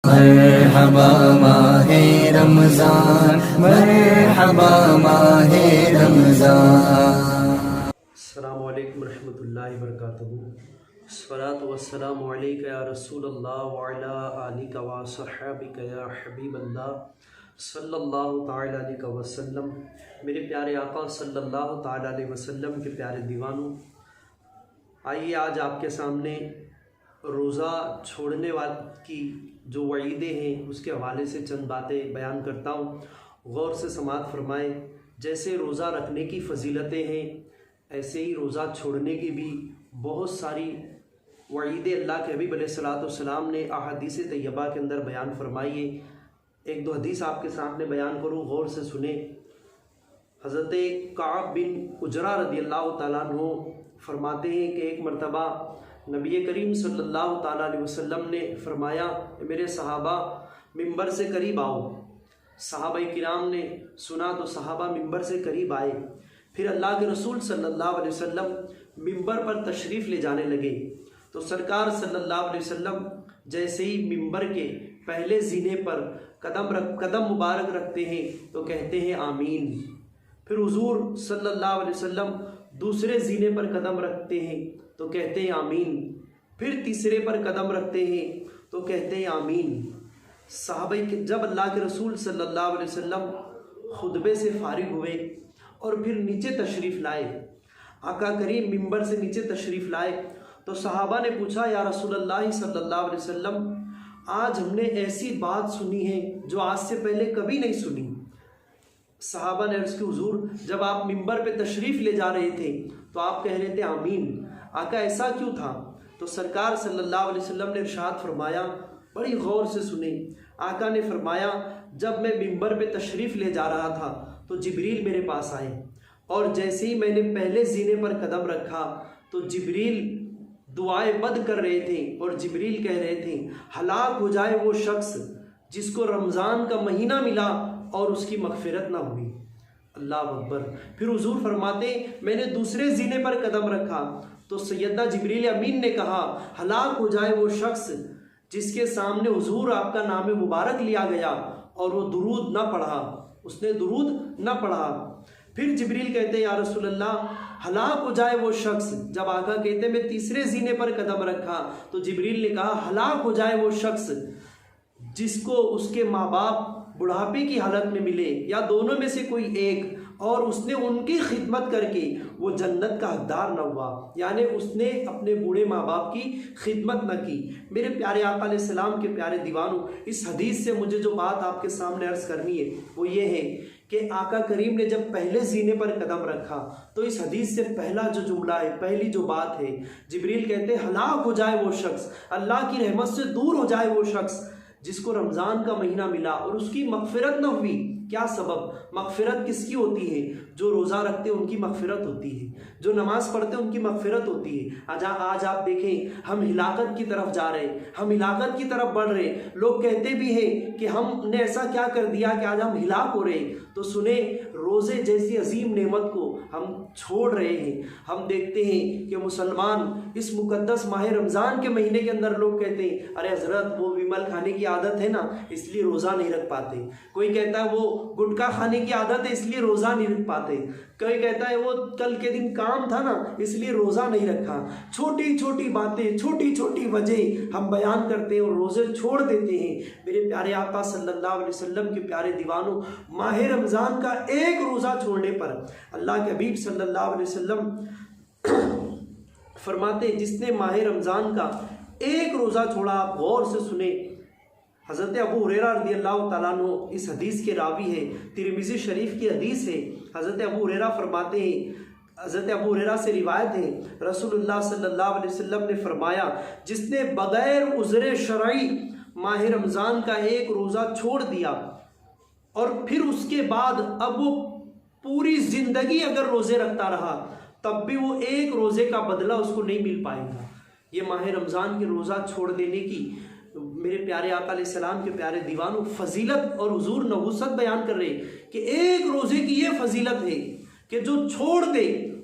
مرحبا ماہ رمضان، مرحبا ماہ رمضان۔ السلام علیکم ورحمۃ اللہ وبرکاتہ۔ الصلاۃ والسلام علیک یا رسول اللہ وعلی آلک وصحبک یا حبیب اللہ صلی اللہ تعالی علیہ وسلم۔ میرے پیارے آقا صلی اللہ تعالی علیہ وسلم کے پیارے دیوانوں، آئیے آج آپ کے سامنے روزہ چھوڑنے والے کی جو وعیدیں ہیں اس کے حوالے سے چند باتیں بیان کرتا ہوں، غور سے سماعت فرمائیں۔ جیسے روزہ رکھنے کی فضیلتیں ہیں، ایسے ہی روزہ چھوڑنے کی بھی بہت ساری وعیدیں اللہ کے حبیب علیہ الصلوۃ والسلام نے احادیث طیبہ کے اندر بیان فرمائی ہے۔ ایک دو حدیث آپ کے سامنے بیان کروں، غور سے سنیں۔ حضرت کعب بن عجرہ رضی اللہ تعالیٰ عنہ فرماتے ہیں کہ ایک مرتبہ نبی کریم صلی اللہ تعالیٰ علیہ وسلم نے فرمایا کہ میرے صحابہ ممبر سے قریب آؤ۔ صحابہ کرام نے سنا تو صحابہ ممبر سے قریب آئے۔ پھر اللہ کے رسول صلی اللہ علیہ وسلم ممبر پر تشریف لے جانے لگے تو سرکار صلی اللہ علیہ وسلم جیسے ہی ممبر کے پہلے زینے پر قدم مبارک رکھتے ہیں تو کہتے ہیں آمین۔ پھر حضور صلی اللہ علیہ وسلم دوسرے زینے پر قدم رکھتے ہیں تو کہتے ہیں آمین۔ پھر تیسرے پر قدم رکھتے ہیں تو کہتے ہیں آمین۔ صحابہ جب اللہ کے رسول صلی اللہ علیہ وسلم خطبے سے فارغ ہوئے اور پھر نیچے تشریف لائے، آقا کریم ممبر سے نیچے تشریف لائے تو صحابہ نے پوچھا یا رسول اللہ صلی اللہ علیہ وسلم، آج ہم نے ایسی بات سنی ہے جو آج سے پہلے کبھی نہیں سنی۔ صحابہ نے عرض کی حضور جب آپ ممبر پہ تشریف لے جا رہے تھے تو آپ کہہ رہے تھے آمین، آقا ایسا کیوں تھا؟ تو سرکار صلی اللہ علیہ وسلم نے ارشاد فرمایا، بڑی غور سے سنیں۔ آقا نے فرمایا جب میں ممبر پہ تشریف لے جا رہا تھا تو جبریل میرے پاس آئے اور جیسے ہی میں نے پہلے زینے پر قدم رکھا تو جبریل دعائیں بد کر رہے تھے اور جبریل کہہ رہے تھے ہلاک ہو جائے وہ شخص جس کو رمضان کا مہینہ ملا اور اس کی مغفرت نہ ہوئی۔ اللہ اکبر۔ پھر حضور فرماتے میں نے دوسرے زینے پر قدم رکھا تو سیدنا جبریل امین نے کہا ہلاک ہو جائے وہ شخص جس کے سامنے حضور آپ کا نام مبارک لیا گیا اور وہ درود نہ پڑھا، اس نے درود نہ پڑھا۔ پھر جبریل کہتے ہیں یا رسول اللہ ہلاک ہو جائے وہ شخص، جب آقا کہتے ہیں میں تیسرے زینے پر قدم رکھا تو جبریل نے کہا ہلاک ہو جائے وہ شخص جس کو اس کے ماں باپ بڑھاپے کی حالت میں ملے یا دونوں میں سے کوئی ایک اور اس نے ان کی خدمت کر کے وہ جنت کا حقدار نہ ہوا، یعنی اس نے اپنے بوڑھے ماں باپ کی خدمت نہ کی۔ میرے پیارے آقا علیہ السلام کے پیارے دیوانوں، اس حدیث سے مجھے جو بات آپ کے سامنے عرض کرنی ہے وہ یہ ہے کہ آقا کریم نے جب پہلے زینے پر قدم رکھا تو اس حدیث سے پہلا جو جملہ ہے، پہلی جو بات ہے، جبریل کہتے ہیں ہلاک ہو جائے وہ شخص، اللہ کی رحمت سے دور ہو جائے وہ شخص جس کو رمضان کا مہینہ ملا اور اس کی مغفرت نہ ہوئی۔ کیا سبب؟ مغفرت کس کی ہوتی ہے؟ جو روزہ رکھتے ان کی مغفرت ہوتی ہے، جو نماز پڑھتے ان کی مغفرت ہوتی ہے۔ آج آپ دیکھیں ہم ہلاکت کی طرف جا رہے ہیں، ہم ہلاکت کی طرف بڑھ رہے ہیں۔ لوگ کہتے بھی ہیں کہ ہم نے ایسا کیا کر دیا کہ آج ہم ہلاک ہو رہے ہیں، تو سنیں روزے جیسی عظیم نعمت کو ہم چھوڑ رہے ہیں۔ ہم دیکھتے ہیں کہ مسلمان اس مقدس ماہ رمضان کے مہینے کے اندر لوگ کہتے ہیں ارے حضرت وہ ومل کھانے کی عادت ہے نا اس لیے روزہ نہیں رکھ پاتے، کوئی کہتا ہے وہ گٹکا کھانے کی عادت ہے اس لیے روزہ نہیں رکھ پاتے، کوئی کہتا ہے وہ کل کے دن کام تھا نا اس لیے روزہ نہیں رکھا۔ چھوٹی چھوٹی باتیں، چھوٹی چھوٹی وجہ ہم بیان کرتے ہیں اور روزے چھوڑ دیتے ہیں۔ میرے پیارے آقا صلی اللہ علیہ وسلم کے پیارے دیوانوں، ماہ رمضان کا ایک روزہ چھوڑنے پر اللہ کے حبیب صلی اللہ علیہ وسلم فرماتے ہیں جس نے ماہ رمضان کا ایک روزہ چھوڑا، آپ غور سے سنیں، حضرت ابو ہریرہ رضی اللہ تعالیٰ عنہ اس حدیث کے راوی ہے، ترمذی شریف کی حدیث ہے۔ حضرت ابو ہریرہ فرماتے ہیں، حضرت ابو ہریرہ سے روایت ہے، رسول اللہ صلی اللہ علیہ وسلم نے فرمایا جس نے بغیر عذر شرعی ماہ رمضان کا ایک روزہ چھوڑ دیا اور پھر اس کے بعد اب وہ پوری زندگی اگر روزے رکھتا رہا تب بھی وہ ایک روزے کا بدلہ اس کو نہیں مل پائے گا۔ یہ ماہ رمضان کے روزہ چھوڑ دینے کی میرے پیارے آقا علیہ السلام کے پیارے دیوانوں فضیلت اور حضور نبوت بیان کر رہے کہ ایک روزے کی یہ فضیلت ہے کہ جو چھوڑ دے